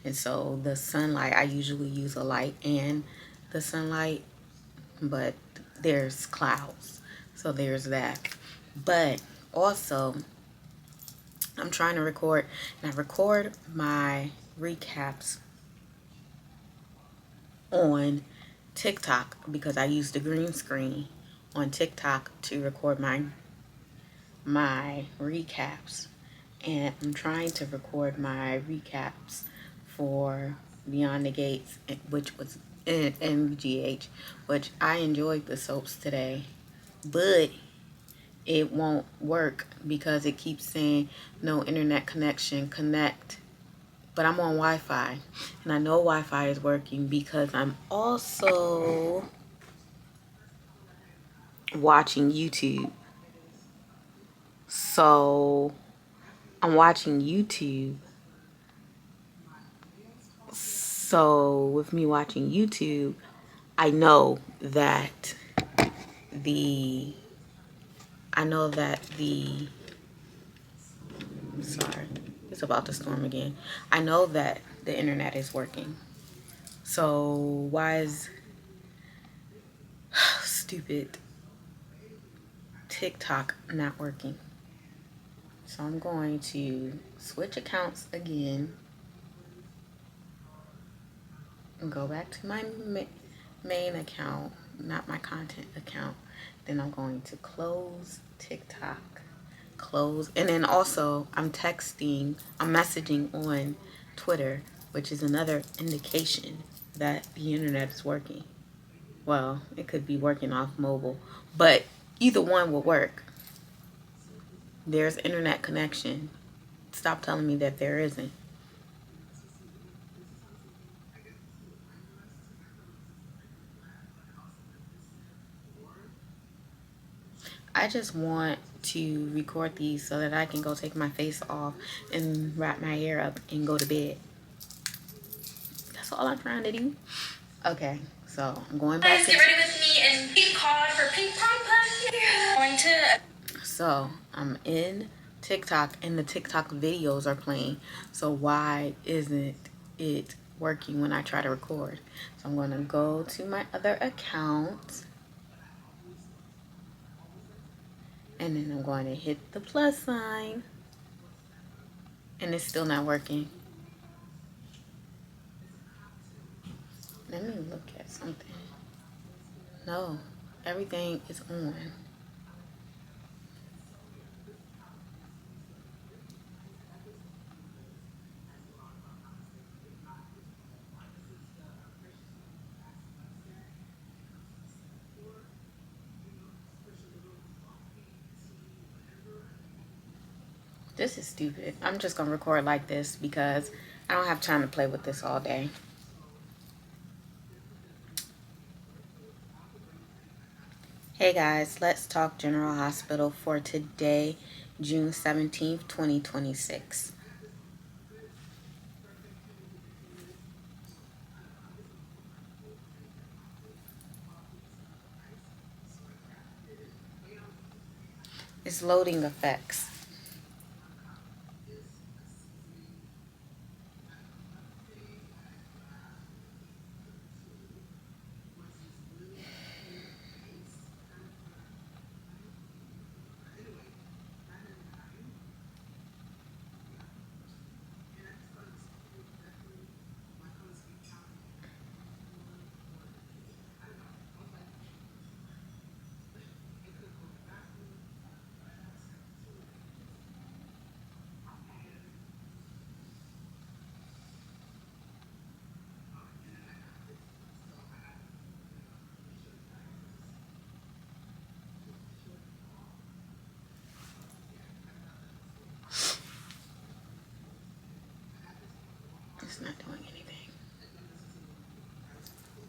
And so the sunlight, I usually use a light and the sunlight, but there's clouds. So there's that. But also, I'm trying to record, and I record my recaps on TikTok because I use the green screen on TikTok to record my recaps. And I'm trying to record my recaps for Beyond the Gates, which was in MGH, which I enjoyed the soaps today, but it won't work because it keeps saying no internet connection, connect. But I'm on Wi-Fi, and I know Wi-Fi is working because I'm also watching YouTube. So I'm watching YouTube. So with me watching YouTube, I know that the sorry, it's about to storm again. I know that the internet is working. So why is stupid TikTok not working? So I'm going to switch accounts again and go back to my main account, not my content account. Then I'm going to close TikTok, close, and then also I'm messaging on Twitter, which is another indication that the internet is working. Well, it could be working off mobile, but either one will work. There's internet connection. Stop telling me that there isn't. I just want to record these so that I can go take my face off and wrap my hair up and go to bed. That's all I'm trying to do. Okay, so I'm going back to... Guys, get ready with me and pink card for pink pom pom. Going to... So I'm in TikTok and the TikTok videos are playing. So why isn't it working when I try to record? So I'm going to go to my other account. And then I'm going to hit the plus sign. And it's still not working. Let me look at something. No, everything is on. This is stupid. I'm just going to record like this because I don't have time to play with this all day. Hey guys, let's talk General Hospital for today, June 17th, 2026. It's loading effects. It's not doing anything.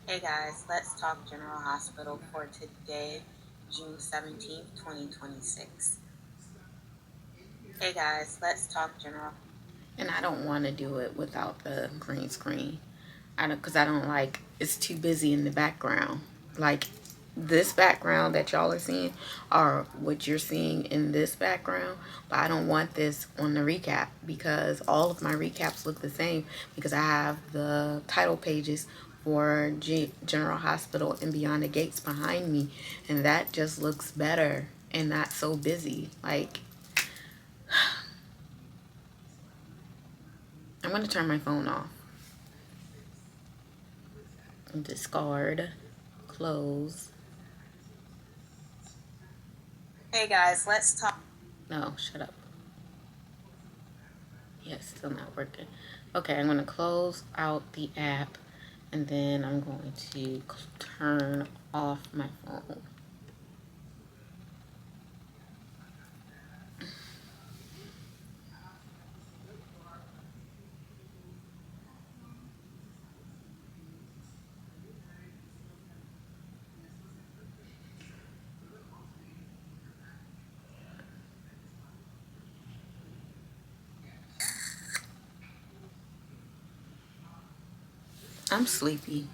Hey guys, let's talk General Hospital for today, June 17th, 2026. Hey guys, let's talk General. And I don't want to do it without the green screen. Because I don't like, it's too busy in the background. Like, this background that y'all are seeing are what you're seeing in this background, but I don't want this on the recap because all of my recaps look the same because I have the title pages for General Hospital and Beyond the Gates behind me, and that just looks better and not so busy. Like, I'm gonna turn my phone off. Discard, close. Hey guys, let's talk. No, shut up. Yeah, it's still not working. Okay, I'm gonna close out the app and then I'm going to turn off my phone. I'm sleepy.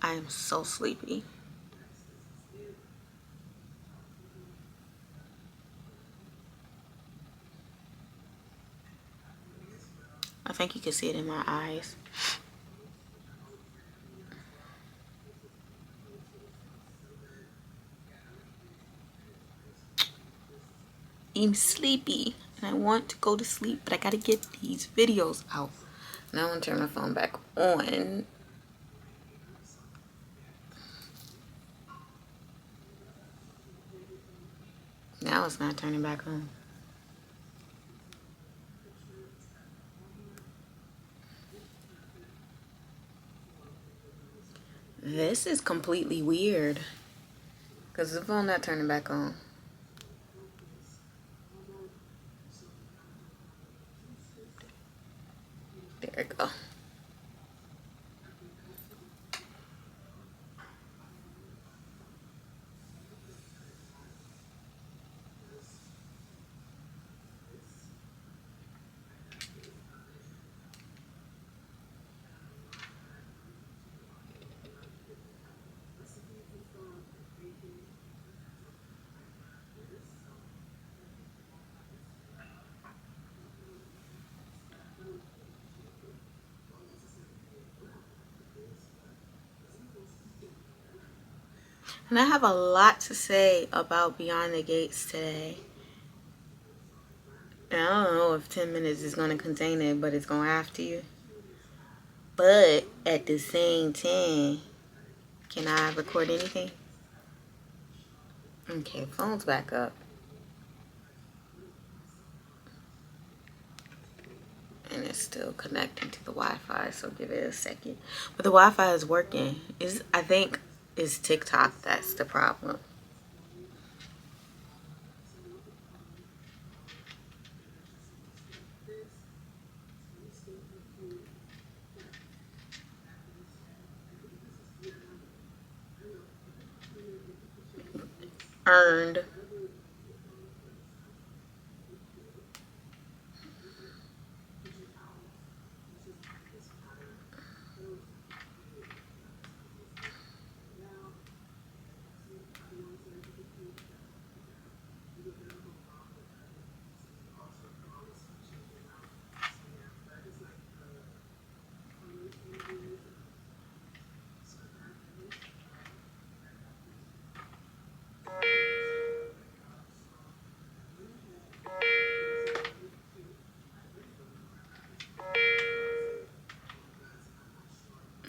I am so sleepy. I think you can see it in my eyes. I'm sleepy and I want to go to sleep, but I gotta get these videos out. Now I'm gonna turn my phone back on. Now it's not turning back on. This is completely weird because the phone not turning back on. There we go. And I have a lot to say about Beyond the Gates today. And I don't know if 10 minutes is going to contain it, but it's going to have to. But at the same time, can I record anything? Okay, phone's back up. And it's still connecting to the Wi-Fi, so give it a second. But the Wi-Fi is working. I think it's TikTok that's the problem. Earned.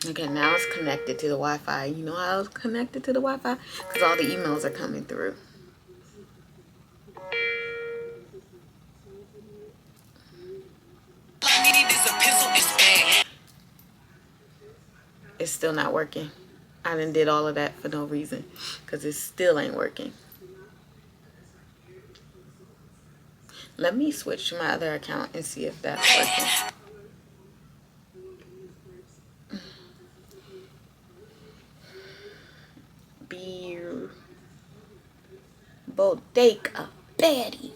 Okay, now it's connected to the Wi-Fi. You know how it's connected to the Wi-Fi? Because all the emails are coming through. It's still not working. I done did all of that for no reason. Because it still ain't working. Let me switch to my other account and see if that's working. Beer. Bodega. Betty.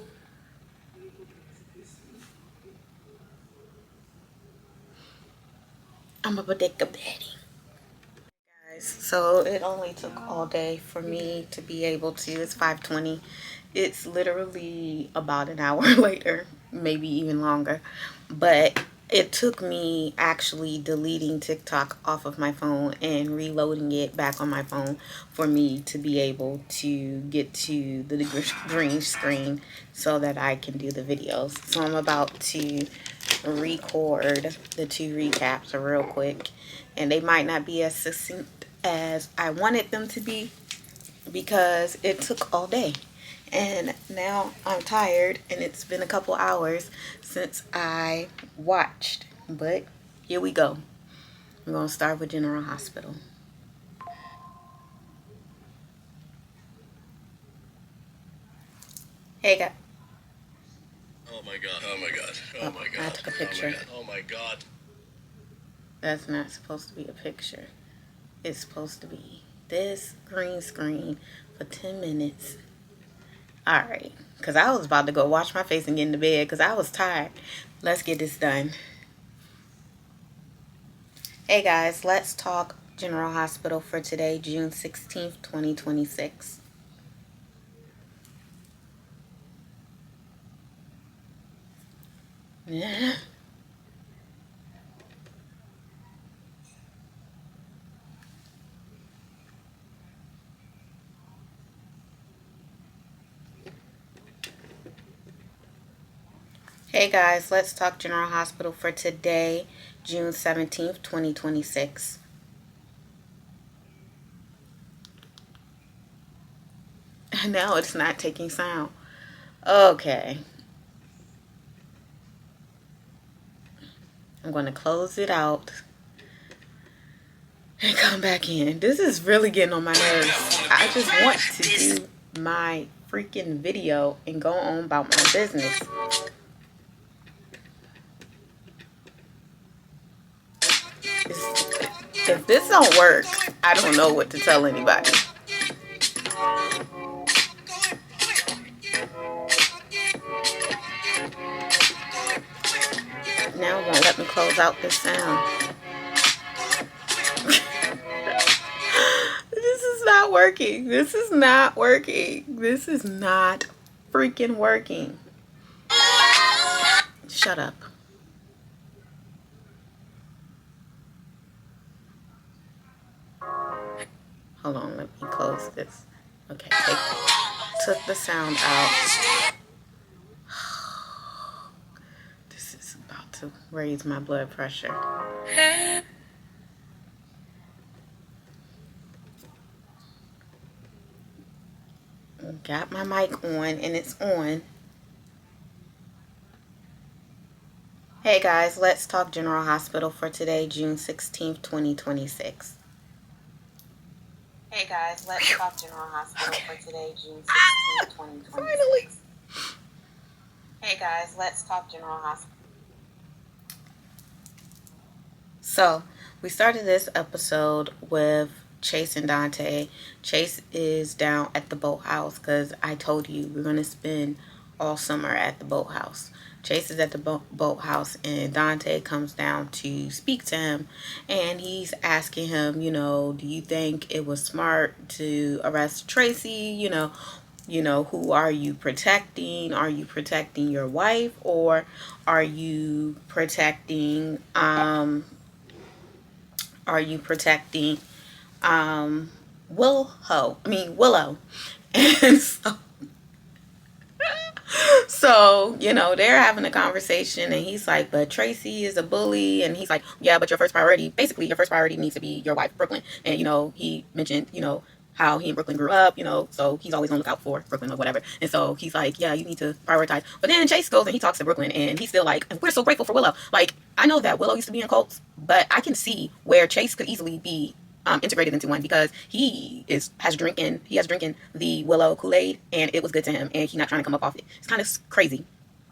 I'm a bodega daddy. So it only took all day for me to be able to. It's 5:20. It's literally about an hour later, maybe even longer. But it took me actually deleting TikTok off of my phone and reloading it back on my phone for me to be able to get to the green screen so that I can do the videos. So I'm about to record the two recaps real quick, and they might not be as succinct as I wanted them to be because it took all day. And now I'm tired, and it's been a couple hours since I watched. But here we go. I'm going to start with General Hospital. Hey, guys. Oh my god. Oh my god. Oh my god. I took a picture. Oh my god. That's not supposed to be a picture. It's supposed to be this green screen for 10 minutes. Alright, because I was about to go wash my face and get into bed because I was tired. Let's get this done. Hey guys, let's talk General Hospital for today, June 16th, 2026. Yeah. Hey guys, let's talk General Hospital for today, June 17th, 2026. Now it's not taking sound. Okay. I'm going to close it out and come back in. This is really getting on my nerves. I just want to do my freaking video and go on about my business. If this don't work, I don't know what to tell anybody. Now it won't let me close out this sound. This is not working. This is not working. This is not freaking working. Shut up. Hold on, let me close this. Okay, took the sound out. This is about to raise my blood pressure. Got my mic on, and it's on. Hey guys, let's talk General Hospital for today, June 16th, 2026. Hey guys, let's talk General Hospital for today, June 16th, 2026. Finally. Hey guys, let's talk General Hospital. So, we started this episode with Chase and Dante. Chase is down at the boathouse because I told you we're going to spend all summer at the boathouse. Chase is at the boathouse, and Dante comes down to speak to him, and he's asking him, do you think it was smart to arrest Tracy? Who are you protecting? Are you protecting your wife, or are you protecting Willow? And so, they're having a conversation, and he's like, but Tracy is a bully. And he's like, yeah, but your first priority needs to be your wife, Brooklyn. And, he mentioned, how he and Brooklyn grew up, so he's always on the lookout for Brooklyn or whatever. And so he's like, yeah, you need to prioritize. But then Chase goes and he talks to Brooklyn, and he's still like, we're so grateful for Willow. Like, I know that Willow used to be in cults, but I can see where Chase could easily be integrated into one, because he has drinking the Willow Kool-Aid, and it was good to him, and he's not trying to come up off it. It's kind of crazy.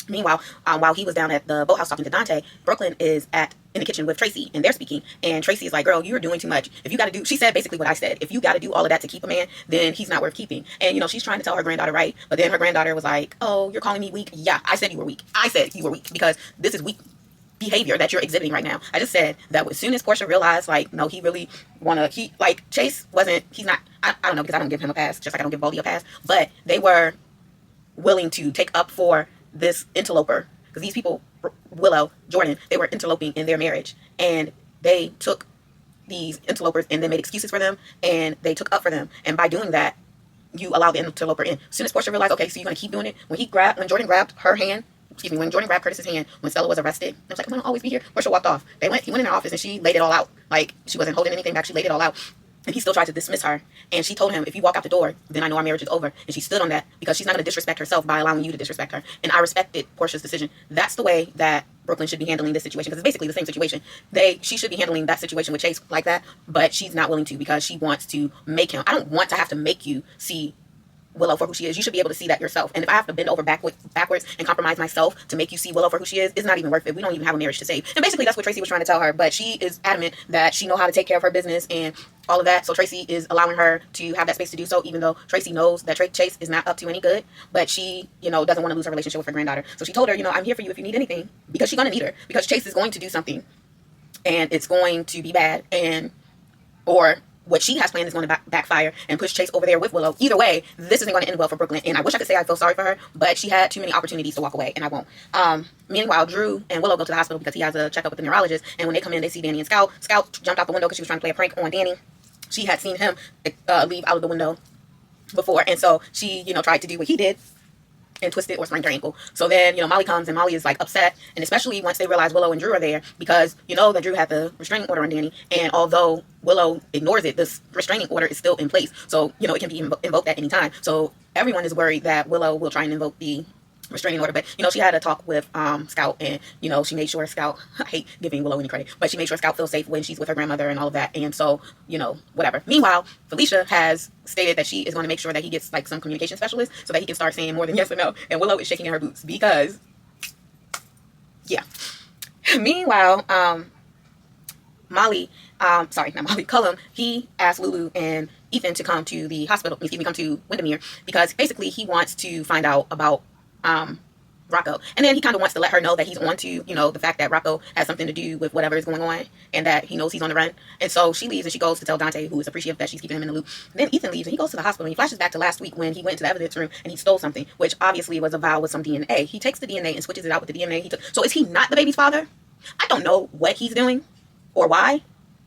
Meanwhile, while he was down at the boathouse talking to Dante, Brooklyn is in the kitchen with Tracy, and they're speaking. And Tracy is like, girl, you're doing too much. If you got to do, she said basically what I said, if you got to do all of that to keep a man, then he's not worth keeping. And, she's trying to tell her granddaughter right, but then her granddaughter was like, oh, you're calling me weak? Yeah, I said you were weak. I said you were weak, because this is weak. behavior that you're exhibiting right now. I just said that as soon as Portia realized, like, no, he really like, Chase wasn't, he's not, I don't know, because I don't give him a pass, just like I don't give Baldy a pass, but they were willing to take up for this interloper, because these people, Willow, Jordan, they were interloping in their marriage, and they took these interlopers and then made excuses for them, and they took up for them, and by doing that, you allow the interloper in. As soon as Portia realized, okay, so you're going to keep doing it, when Jordan grabbed her hand, when Jordan grabbed Curtis's hand when Stella was arrested, I was like, I'm going to always be here. Portia walked off. He went in her office and she laid it all out. Like, she wasn't holding anything back. She laid it all out. And he still tried to dismiss her. And she told him, if you walk out the door, then I know our marriage is over. And she stood on that because she's not going to disrespect herself by allowing you to disrespect her. And I respected Portia's decision. That's the way that Brooklyn should be handling this situation, because it's basically the same situation. She should be handling that situation with Chase like that, but she's not willing to because she wants to make him. I don't want to have to make you see Willow for who she is. You should be able to see that yourself. And if I have to bend over backwards and compromise myself to make you see Willow for who she is, it's not even worth it. We don't even have a marriage to save. And basically that's what Tracy was trying to tell her, but she is adamant that she know how to take care of her business and all of that. So Tracy is allowing her to have that space to do so, even though Tracy knows that Chase is not up to any good, but she, doesn't want to lose her relationship with her granddaughter. So she told her, I'm here for you if you need anything, because she's going to need her, because Chase is going to do something and it's going to be bad, or what she has planned is going to backfire and push Chase over there with Willow. Either way, this isn't going to end well for Brooklyn. And I wish I could say I feel sorry for her, but she had too many opportunities to walk away, and I won't. Meanwhile, Drew and Willow go to the hospital because he has a checkup with the neurologist. And when they come in, they see Danny and Scout. Scout jumped out the window because she was trying to play a prank on Danny. She had seen him leave out of the window before. And so she, tried to do what he did and twisted or sprained her ankle. So then, Molly comes, and Molly is like upset, and especially once they realize Willow and Drew are there, because that Drew had the restraining order on Danny, and although Willow ignores it, this restraining order is still in place. So, it can be invoked at any time. So everyone is worried that Willow will try and invoke the restraining order, but she had a talk with Scout, and she made sure Scout, I hate giving Willow any credit, but she made sure Scout feels safe when she's with her grandmother and all of that. And so whatever. Meanwhile, Felicia has stated that she is going to make sure that he gets like some communication specialist so that he can start saying more than yes or no, and Willow is shaking in her boots because meanwhile, Cullum, he asked Lulu and Ethan to come to the hospital, come to Windermere, because basically he wants to find out about Rocco, and then he kind of wants to let her know that he's on to the fact that Rocco has something to do with whatever is going on, and that he knows he's on the run. And so she leaves and she goes to tell Dante, who is appreciative that she's keeping him in the loop. And then Ethan leaves and he goes to the hospital, and he flashes back to last week when he went into the evidence room and he stole something, which obviously was a vial with some DNA. He takes the DNA and switches it out with the DNA he took. So is he not the baby's father? I don't know what he's doing or why,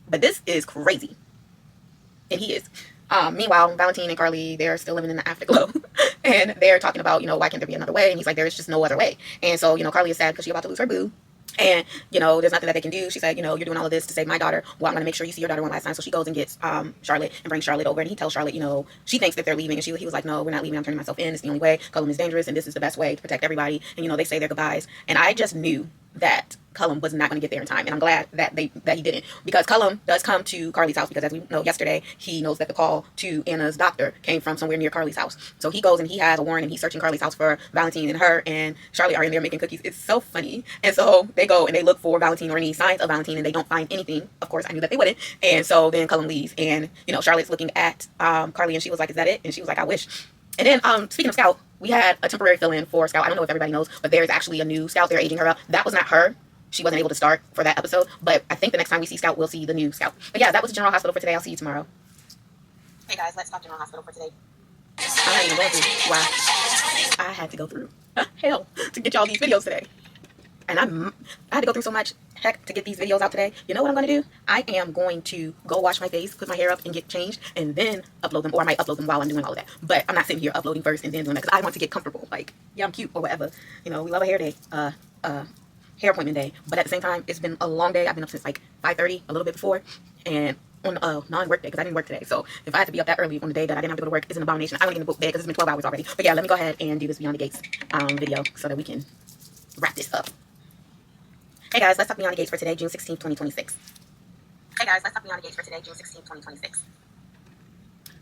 but this is crazy, and he is. Meanwhile, Valentine and Carly, they're still living in the afterglow, and they're talking about, why can't there be another way? And he's like, there is just no other way. And so, Carly is sad because she's about to lose her boo. And, there's nothing that they can do. She said, you're doing all of this to save my daughter. Well, I'm going to make sure you see your daughter one last time. So she goes and gets Charlotte and brings Charlotte over. And he tells Charlotte, she thinks that they're leaving. And he was like, no, we're not leaving. I'm turning myself in. It's the only way. Cullum is dangerous. And this is the best way to protect everybody. And, they say their goodbyes. And I just knew that Cullum was not going to get there in time, and I'm glad that he didn't, because Cullum does come to Carly's house, because as we know yesterday, he knows that the call to Anna's doctor came from somewhere near Carly's house. So he goes and he has a warrant, and he's searching Carly's house for Valentine, and her and Charlotte are in there making cookies. It's so funny. And so they go and they look for Valentine or any signs of Valentine, and they don't find anything. Of course, I knew that they wouldn't. And so then Cullum leaves, and Charlotte's looking at Carly, and she was like, is that it? And she was like, I wish. And then speaking of Scout, we had a temporary fill-in for Scout. I don't know if everybody knows, but there's actually a new Scout. They're aging her up. That was not her. She wasn't able to start for that episode, but I think the next time we see Scout, we'll see the new Scout. But yeah, that was General Hospital for today. I'll see you tomorrow. Hey guys, let's talk General Hospital for today. I'm not even going through why I had to go through hell to get y'all these videos today. And I had to go through so much heck to get these videos out today. You know what I'm going to do? I am going to go wash my face, put my hair up, and get changed, and then upload them. Or I might upload them while I'm doing all of that. But I'm not sitting here uploading first and then doing that, because I want to get comfortable. Like, yeah, I'm cute or whatever. We love a hair day. Hair appointment day. But at the same time, it's been a long day. I've been up since like 5:30, a little bit before. And on a non-work day, because I didn't work today. So if I had to be up that early on the day that I didn't have to go to work, it's an abomination. I want to get in the book bed because it's been 12 hours already. But yeah, let me go ahead and do this Beyond the Gates video so that we can wrap this up. Hey guys, let's talk Beyond the Gates for today, June 16th, 2026. Hey guys, let's talk Beyond the Gates for today, June 16th, 2026.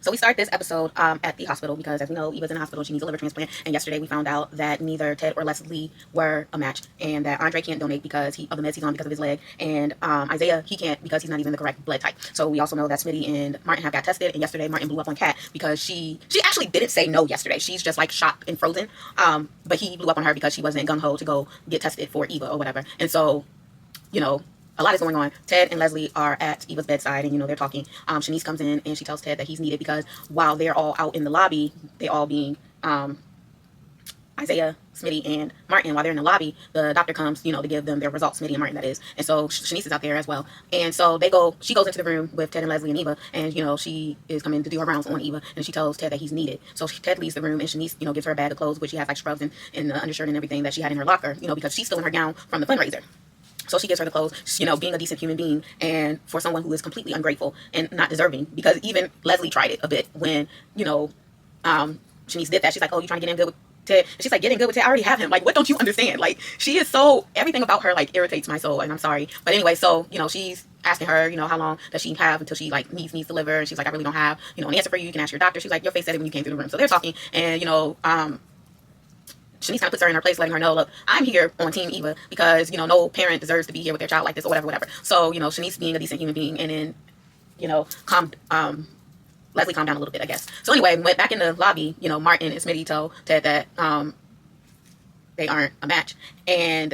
So we start this episode at the hospital because, as we know, Eva's in the hospital. She needs a liver transplant. And yesterday we found out that neither Ted or Leslie were a match, and that Andre can't donate because of the meds he's on because of his leg. And Isaiah, he can't because he's not even the correct blood type. So we also know that Smitty and Martin have got tested. And yesterday Martin blew up on Kat because she actually didn't say no yesterday. She's just like shocked and frozen. But he blew up on her because she wasn't gung-ho to go get tested for Eva or whatever. And so you know, a lot is going on. Ted and Leslie are at Eva's bedside, and, you know, they're talking. Shanice comes in, and she tells Ted that he's needed because while they're all out in the lobby, they all being, Isaiah, Smitty, and Martin, while they're in the lobby, the doctor comes, you know, to give them their results, Smitty and Martin, that is. And so Shanice is out there as well. And so she goes into the room with Ted and Leslie and Eva, and, you know, she is coming to do her rounds on Eva, and she tells Ted that he's needed. So Ted leaves the room, and Shanice, you know, gives her a bag of clothes, which she has like scrubs and the undershirt and everything that she had in her locker, you know, because she's still in her gown from the fundraiser. So she gives her the clothes, you know, being a decent human being, and for someone who is completely ungrateful and not deserving, because even Leslie tried it a bit when, you know, Shanice did that. She's like, oh, you trying to get in good with Ted? And she's like, getting good with Ted? I already have him. Like, what don't you understand? Like, she is so, everything about her, like, irritates my soul, and I'm sorry. But anyway, so, you know, she's asking her, you know, how long does she have until she, like, needs to liver, and she's like, I really don't have, you know, an answer for you. You can ask your doctor. She's like, your face said it when you came through the room. So they're talking, and, you know, Shanice kind of puts her in her place, letting her know, look, I'm here on Team Eva because, you know, no parent deserves to be here with their child like this or whatever, whatever. So, you know, Shanice being a decent human being, and then, you know, Leslie calmed down a little bit, I guess. So anyway, went back in the lobby, you know, Martin and Smitty told Ted that they aren't a match. And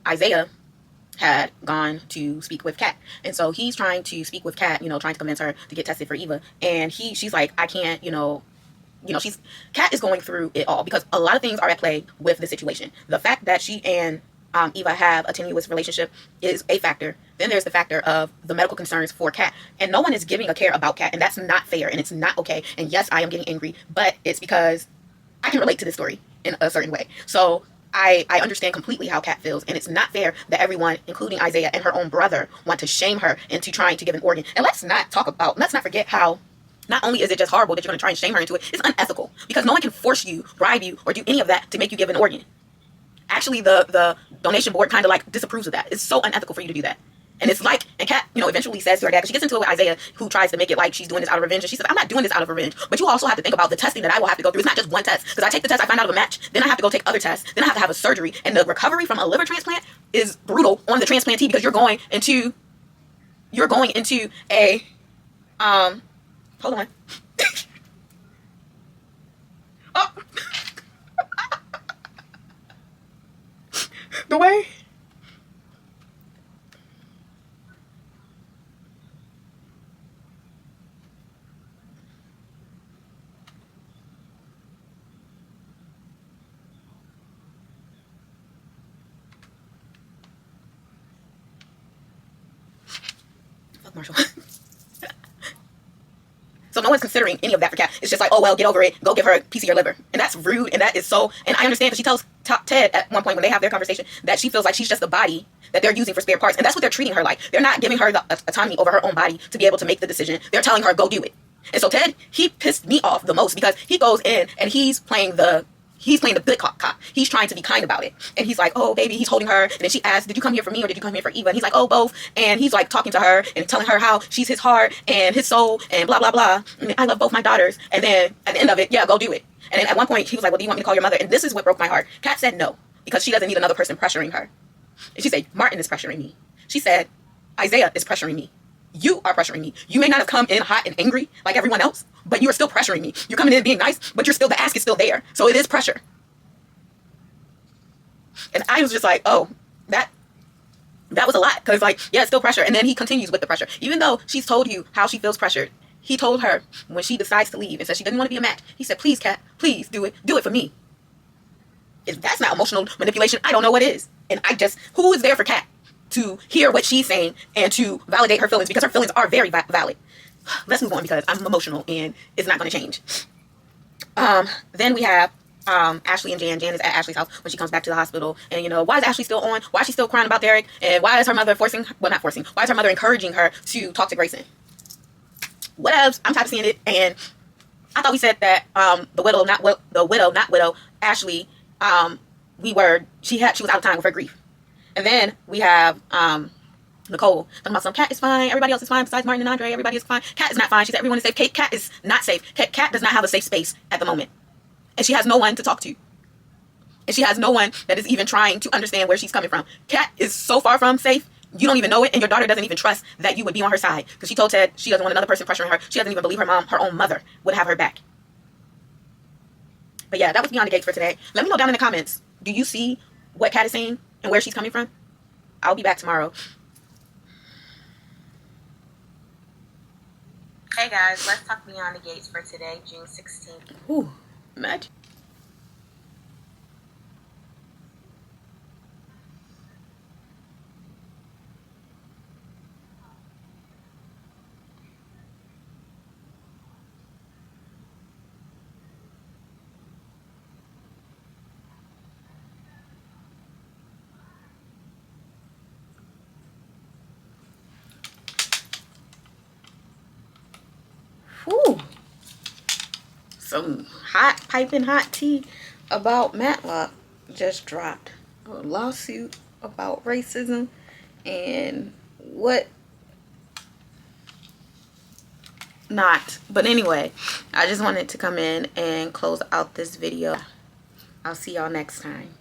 Isaiah had gone to speak with Kat. And so he's trying to speak with Kat, you know, trying to convince her to get tested for Eva. And she's like, I can't, Kat is going through it all because a lot of things are at play with the situation. The fact that she and Eva have a tenuous relationship is a factor. Then there's the factor of the medical concerns for Kat. And no one is giving a care about Kat, and that's not fair, and it's not okay. And yes, I am getting angry, but it's because I can relate to this story in a certain way. So I understand completely how Kat feels, and it's not fair that everyone, including Isaiah and her own brother, want to shame her into trying to give an organ. And let's not forget how not only is it just horrible that you're going to try and shame her into it, it's unethical because no one can force you, bribe you, or do any of that to make you give an organ. Actually, the donation board kind of like disapproves of that. It's so unethical for you to do that. And it's like, and Kat, you know, eventually says to her dad, because she gets into it with Isaiah, who tries to make it like she's doing this out of revenge. And she says, I'm not doing this out of revenge. But you also have to think about the testing that I will have to go through. It's not just one test. Because I take the test, I find out of a match. Then I have to go take other tests. Then I have to have a surgery. And the recovery from a liver transplant is brutal on the transplantee because you're going into a, hold on. Oh. The way. Fuck Marshall. So no one's considering any of that for Kat. It's just like, oh, well, get over it. Go give her a piece of your liver. And that's rude. And that is so, and I understand because she tells Ted at one point when they have their conversation that she feels like she's just a body that they're using for spare parts. And that's what they're treating her like. They're not giving her the autonomy over her own body to be able to make the decision. They're telling her, go do it. And so Ted, he pissed me off the most because he goes in and he's playing the good cop. He's trying to be kind about it. And he's like, oh, baby, he's holding her. And then she asks, did you come here for me or did you come here for Eva? And he's like, oh, both. And he's like talking to her and telling her how she's his heart and his soul and blah, blah, blah. And I love both my daughters. And then at the end of it, yeah, go do it. And then at one point, he was like, well, do you want me to call your mother? And this is what broke my heart. Kat said no, because she doesn't need another person pressuring her. And she said, Martin is pressuring me. She said, Isaiah is pressuring me. You are pressuring me. You may not have come in hot and angry like everyone else, but you are still pressuring me. You're coming in being nice, but the ask is still there. So it is pressure. And I was just like, oh, that was a lot. Because, like, yeah, it's still pressure. And then he continues with the pressure. Even though she's told you how she feels pressured, he told her when she decides to leave and says she doesn't want to be a match, he said, please, Kat, please do it. Do it for me. If that's not emotional manipulation, I don't know what is. And who is there for Kat to hear what she's saying and to validate her feelings? Because her feelings are very valid. Let's move on because I'm emotional and it's not going to change. Then we have Ashley and Jan. Jan is at Ashley's house when she comes back to the hospital. And, you know, why is Ashley still on? Why is she still crying about Derek? And why is her mother why is her mother encouraging her to talk to Grayson? Whatevs. I'm tired of seeing it. And I thought we said that the widow, not widow, Ashley, she was out of time with her grief. And then we have Nicole talking about some Kat is fine, everybody else is fine besides Martin and Andre, everybody is fine. Kat is not fine. She said everyone is safe. Kat is not safe. Kat does not have a safe space at the moment. And she has no one to talk to. And she has no one that is even trying to understand where she's coming from. Kat is so far from safe, you don't even know it, and your daughter doesn't even trust that you would be on her side. Because she told Ted she doesn't want another person pressuring her. She doesn't even believe her own mother would have her back. But yeah, that was Beyond the Gates for today. Let me know down in the comments. Do you see what Kat is saying and where she's coming from? I'll be back tomorrow. Hey guys, let's talk Beyond the Gates for today, June 16th. Ooh, magic. Ooh, some hot, piping hot tea about Matlock just dropped. A lawsuit about racism and what not. But anyway, I just wanted to come in and close out this video. I'll see y'all next time.